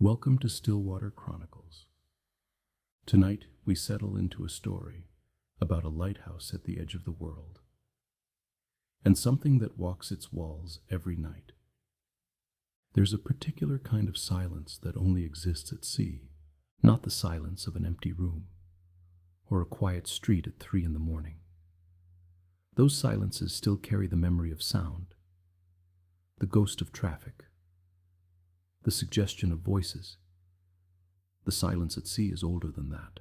Welcome to Stillwater Chronicles. Tonight we settle into a story about a lighthouse at the edge of the world, and something that walks its walls every night. There's a particular kind of silence that only exists at sea, not the silence of an empty room or a quiet street at 3 a.m. Those silences still carry the memory of sound, the ghost of traffic, the suggestion of voices. The silence at sea is older than that.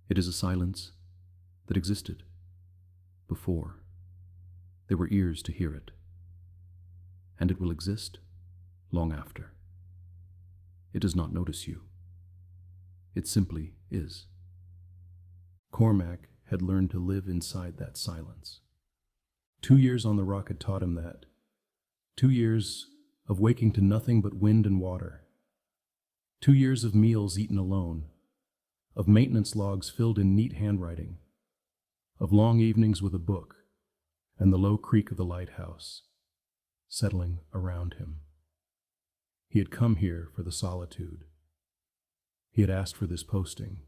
It is a silence that existed before there were ears to hear it, and it will exist long after. It does not notice you. It simply is. Cormac had learned to live inside that silence. 2 years on the rock had taught him that. 2 years of waking to nothing but wind and water. 2 years of meals eaten alone, of maintenance logs filled in neat handwriting, of long evenings with a book, and the low creak of the lighthouse settling around him. He had come here for the solitude. He had asked for this posting,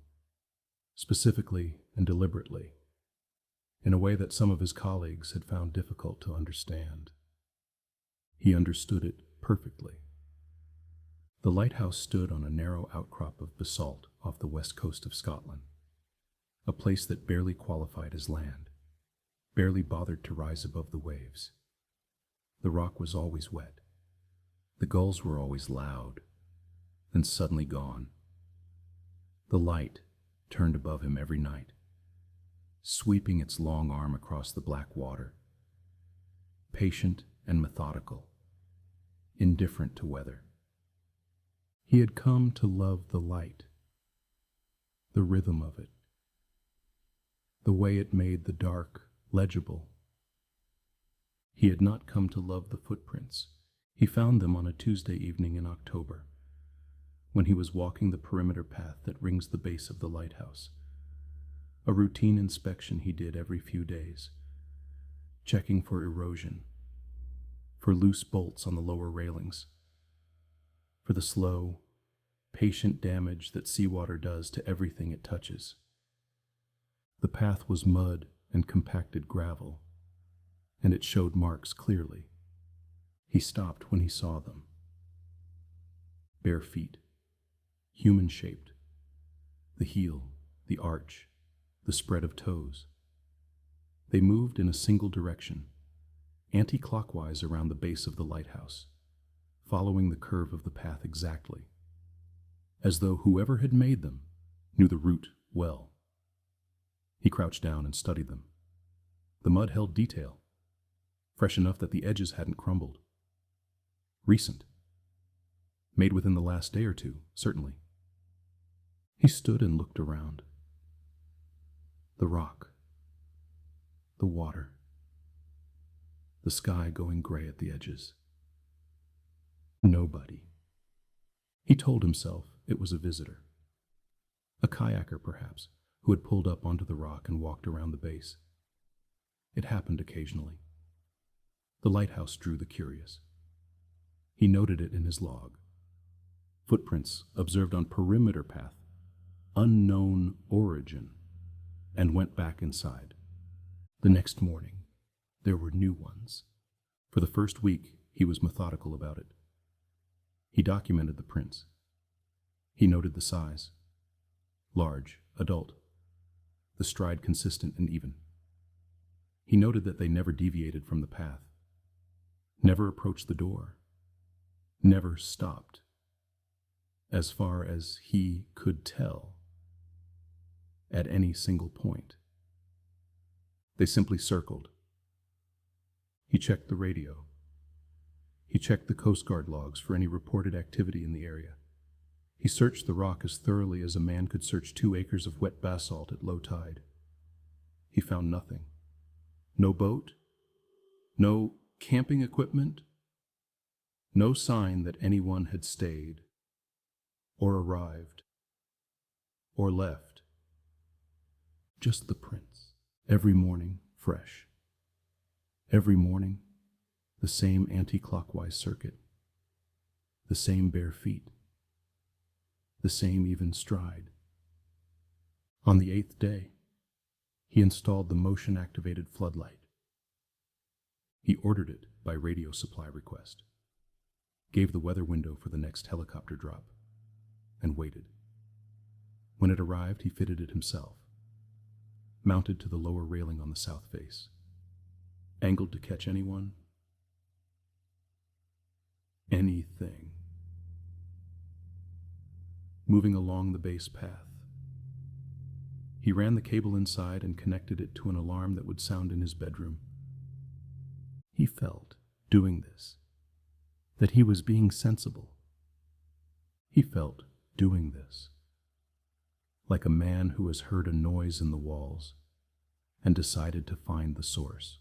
specifically and deliberately, in a way that some of his colleagues had found difficult to understand. He understood it perfectly. The lighthouse stood on a narrow outcrop of basalt off the west coast of Scotland, a place that barely qualified as land, barely bothered to rise above the waves. The rock was always wet. The gulls were always loud, then suddenly gone. The light turned above him every night, sweeping its long arm across the black water, patient and methodical, indifferent to weather. He had come to love the light, the rhythm of it, the way it made the dark legible. He had not come to love the footprints. He found them on a Tuesday evening in October, when he was walking the perimeter path that rings the base of the lighthouse, a routine inspection he did every few days, checking for erosion, for loose bolts on the lower railings, for the slow, patient damage that seawater does to everything it touches. The path was mud and compacted gravel, and it showed marks clearly. He stopped when he saw them. Bare feet, human-shaped, the heel, the arch, the spread of toes. They moved in a single direction, anticlockwise around the base of the lighthouse, following the curve of the path exactly, as though whoever had made them knew the route well. He crouched down and studied them. The mud held detail, fresh enough that the edges hadn't crumbled. Recent. Made within the last day or two, certainly. He stood and looked around. The rock, the water, the sky going gray at the edges. Nobody. He told himself it was a visitor. A kayaker, perhaps, who had pulled up onto the rock and walked around the base. It happened occasionally. The lighthouse drew the curious. He noted it in his log. Footprints observed on perimeter path, unknown origin, and went back inside. The next morning, there were new ones. For the first week, he was methodical about it. He documented the prints. He noted the size. Large, adult. The stride consistent and even. He noted that they never deviated from the path, never approached the door, never stopped, as far as he could tell, at any single point. They simply circled. He checked the radio. He checked the Coast Guard logs for any reported activity in the area. He searched the rock as thoroughly as a man could search 2 acres of wet basalt at low tide. He found nothing. No boat, no camping equipment, no sign that anyone had stayed, or arrived, or left. Just the prints, every morning fresh. Every morning, the same anti-clockwise circuit, the same bare feet, the same even stride. On the 8th day, he installed the motion-activated floodlight. He ordered it by radio supply request, gave the weather window for the next helicopter drop, and waited. When it arrived, he fitted it himself, mounted to the lower railing on the south face, angled to catch anything. Moving along the base path. He ran the cable inside and connected it to an alarm that would sound in his bedroom. He felt, doing this, that he was being sensible. He felt, doing this, like a man who has heard a noise in the walls and decided to find the source.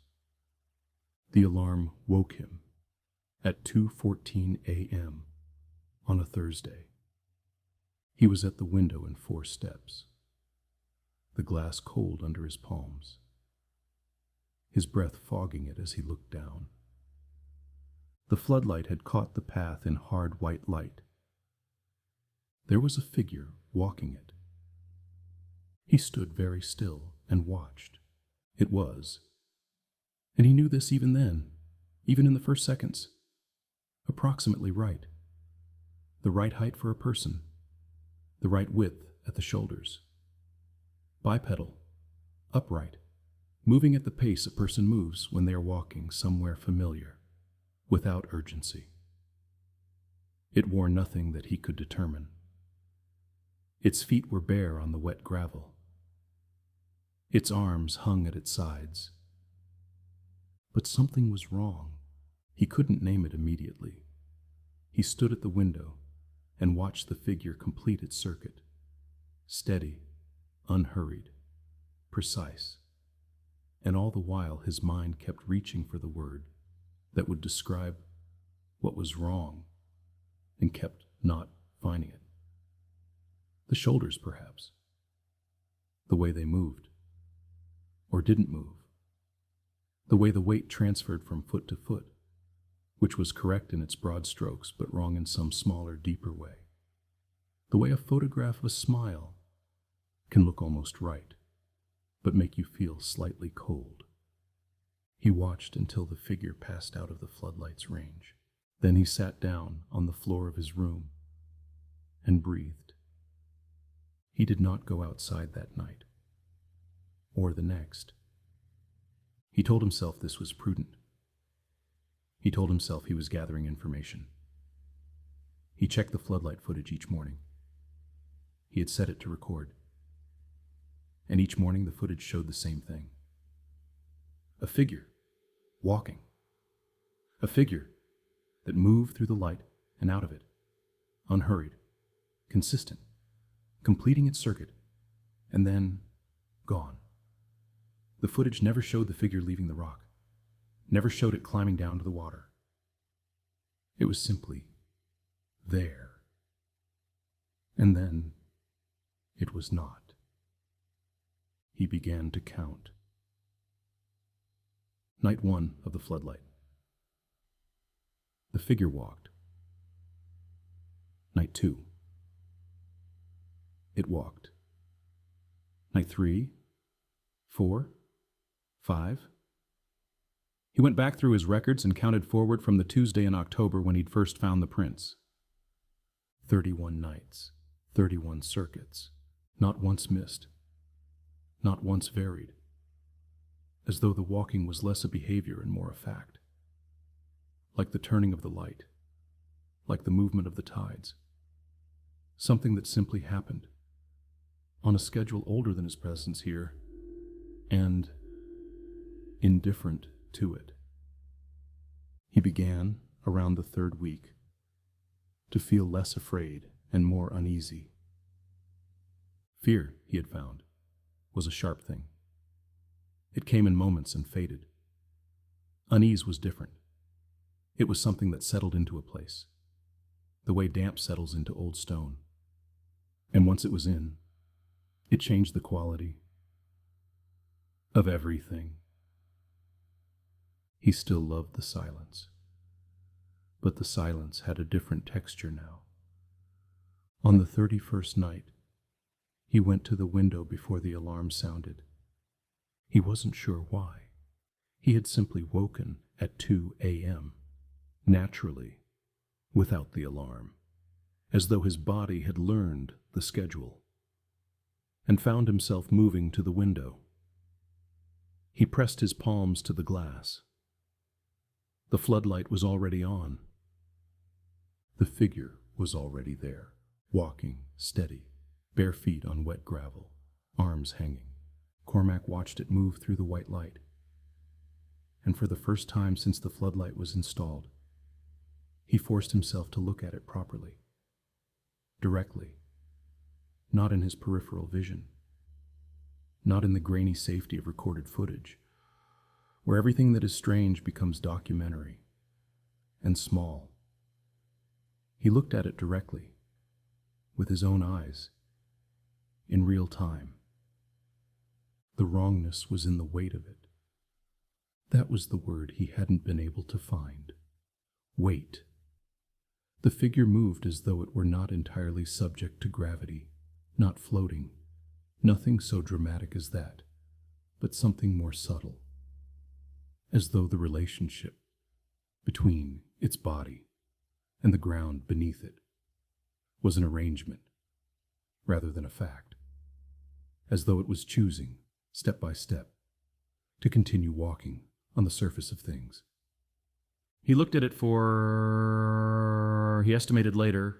The alarm woke him at 2:14 a.m. on a Thursday. He was at the window in 4 steps, the glass cold under his palms, his breath fogging it as he looked down. The floodlight had caught the path in hard white light. There was a figure walking it. He stood very still and watched. It was, and he knew this even then, even in the first seconds, approximately right. The right height for a person, the right width at the shoulders. Bipedal, upright, moving at the pace a person moves when they are walking somewhere familiar, without urgency. It wore nothing that he could determine. Its feet were bare on the wet gravel. Its arms hung at its sides. But something was wrong. He couldn't name it immediately. He stood at the window and watched the figure complete its circuit, steady, unhurried, precise, and all the while his mind kept reaching for the word that would describe what was wrong and kept not finding it. The shoulders, perhaps. The way they moved, or didn't move. The way the weight transferred from foot to foot, which was correct in its broad strokes but wrong in some smaller, deeper way. The way a photograph of a smile can look almost right, but make you feel slightly cold. He watched until the figure passed out of the floodlight's range. Then he sat down on the floor of his room and breathed. He did not go outside that night, or the next. He told himself this was prudent. He told himself he was gathering information. He checked the floodlight footage each morning. He had set it to record. And each morning the footage showed the same thing. A figure, walking. A figure that moved through the light and out of it, unhurried, consistent, completing its circuit, and then gone. The footage never showed the figure leaving the rock, never showed it climbing down to the water. It was simply there. And then it was not. He began to count. Night 1 of the floodlight. The figure walked. Night 2. It walked. Night 3, 4, 5. He went back through his records and counted forward from the Tuesday in October when he'd first found the prints. 31 nights, 31 circuits, not once missed, not once varied, as though the walking was less a behavior and more a fact. Like the turning of the light, like the movement of the tides. Something that simply happened, on a schedule older than his presence here, and indifferent to it. He began, around the 3rd week, to feel less afraid and more uneasy. Fear, he had found, was a sharp thing. It came in moments and faded. Unease was different. It was something that settled into a place, the way damp settles into old stone. And once it was in, it changed the quality of everything. He still loved the silence, but the silence had a different texture now. On the 31st night, he went to the window before the alarm sounded. He wasn't sure why. He had simply woken at 2 a.m., naturally, without the alarm, as though his body had learned the schedule, and found himself moving to the window. He pressed his palms to the glass. The floodlight was already on. The figure was already there, walking, steady, bare feet on wet gravel, arms hanging. Cormac watched it move through the white light. And for the first time since the floodlight was installed, he forced himself to look at it properly, directly, not in his peripheral vision, not in the grainy safety of recorded footage, where everything that is strange becomes documentary and small. He looked at it directly, with his own eyes, in real time. The wrongness was in the weight of it. That was the word he hadn't been able to find. Weight. The figure moved as though it were not entirely subject to gravity, not floating. Nothing so dramatic as that, but something more subtle. As though the relationship between its body and the ground beneath it was an arrangement rather than a fact. As though it was choosing, step by step, to continue walking on the surface of things. He looked at it for, he estimated later,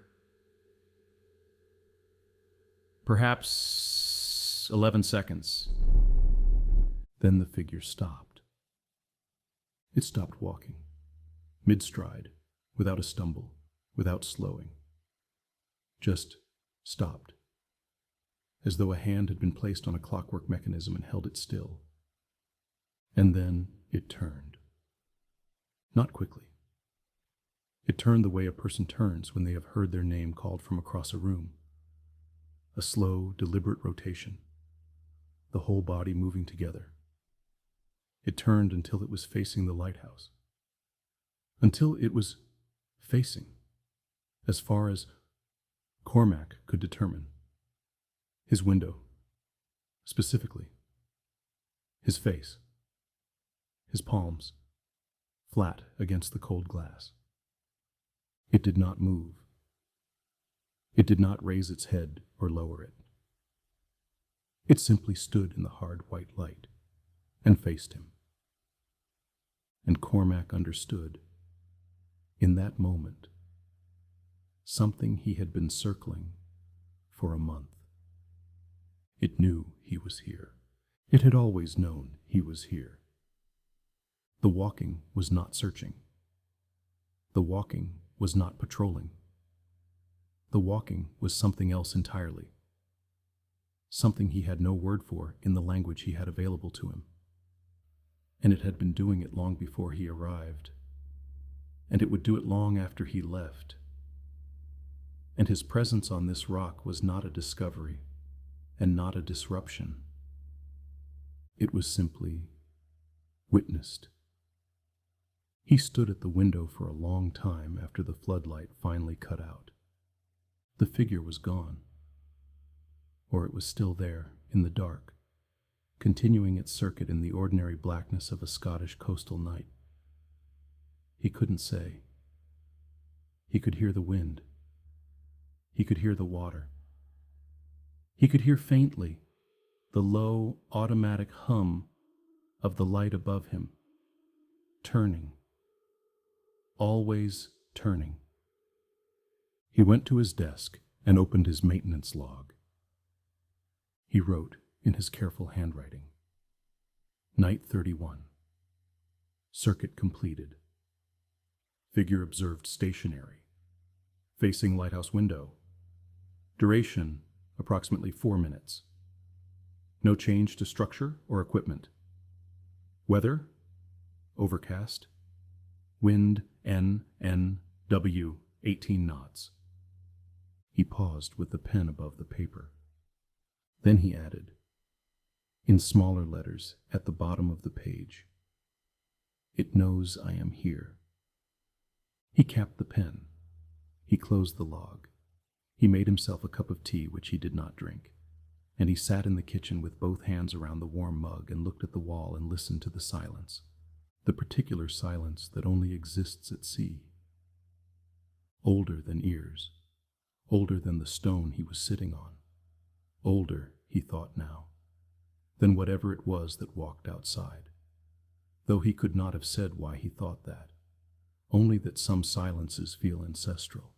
perhaps 11 seconds. Then the figure stopped. It stopped walking, mid-stride, without a stumble, without slowing. Just stopped, as though a hand had been placed on a clockwork mechanism and held it still. And then it turned. Not quickly. It turned the way a person turns when they have heard their name called from across a room. A slow, deliberate rotation, the whole body moving together. It turned until it was facing the lighthouse. Until it was facing, as far as Cormac could determine, his window, specifically, his face, his palms, flat against the cold glass. It did not move. It did not raise its head or lower it. It simply stood in the hard white light and faced him. And Cormac understood, in that moment, something he had been circling for a month. It knew he was here. It had always known he was here. The walking was not searching. The walking was not patrolling. The walking was something else entirely. Something he had no word for in the language he had available to him. And it had been doing it long before he arrived. And it would do it long after he left. And his presence on this rock was not a discovery and not a disruption. It was simply witnessed. He stood at the window for a long time after the floodlight finally cut out. The figure was gone. Or it was still there, in the dark, continuing its circuit in the ordinary blackness of a Scottish coastal night. He couldn't say. He could hear the wind. He could hear the water. He could hear faintly the low, automatic hum of the light above him, turning, always turning. He went to his desk and opened his maintenance log. He wrote in his careful handwriting, Night 31. Circuit completed. Figure observed stationary, facing lighthouse window. Duration, approximately 4 minutes. No change to structure or equipment. Weather, overcast. Wind NNW 18 knots. He paused with the pen above the paper. Then he added, in smaller letters at the bottom of the page, It knows I am here. He capped the pen. He closed the log. He made himself a cup of tea, which he did not drink, and he sat in the kitchen with both hands around the warm mug and looked at the wall and listened to the silence, the particular silence that only exists at sea. Older than ears, older than the stone he was sitting on, older, he thought now, than whatever it was that walked outside, though he could not have said why he thought that, only that some silences feel ancestral,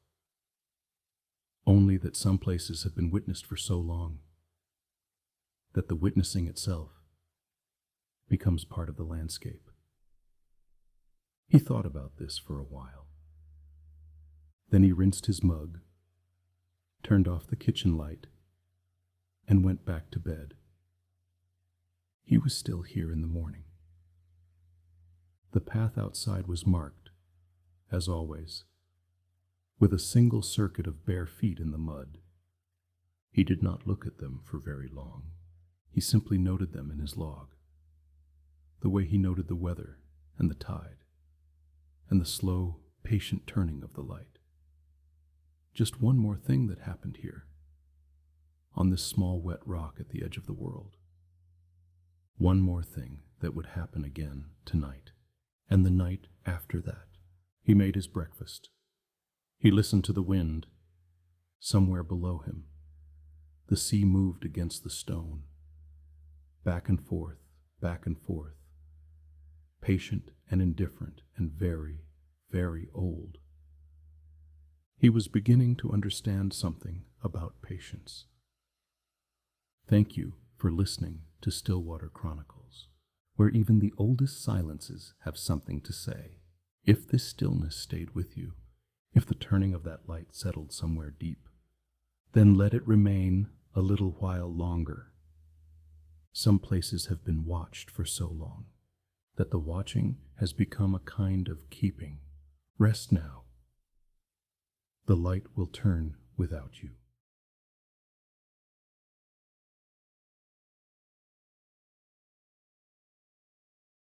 only that some places have been witnessed for so long that the witnessing itself becomes part of the landscape. He thought about this for a while. Then he rinsed his mug, turned off the kitchen light, and went back to bed. He was still here in the morning. The path outside was marked, as always, with a single circuit of bare feet in the mud. He did not look at them for very long. He simply noted them in his log, the way he noted the weather and the tide, and the slow, patient turning of the light. Just one more thing that happened here, on this small wet rock at the edge of the world. One more thing that would happen again tonight, and the night after that. He made his breakfast. He listened to the wind. Somewhere below him, the sea moved against the stone, back and forth, patient and indifferent and very, very old. He was beginning to understand something about patience. Thank you for listening to Stillwater Chronicles, where even the oldest silences have something to say. If this stillness stayed with you, if the turning of that light settled somewhere deep, then let it remain a little while longer. Some places have been watched for so long that the watching has become a kind of keeping. Rest now. The light will turn without you.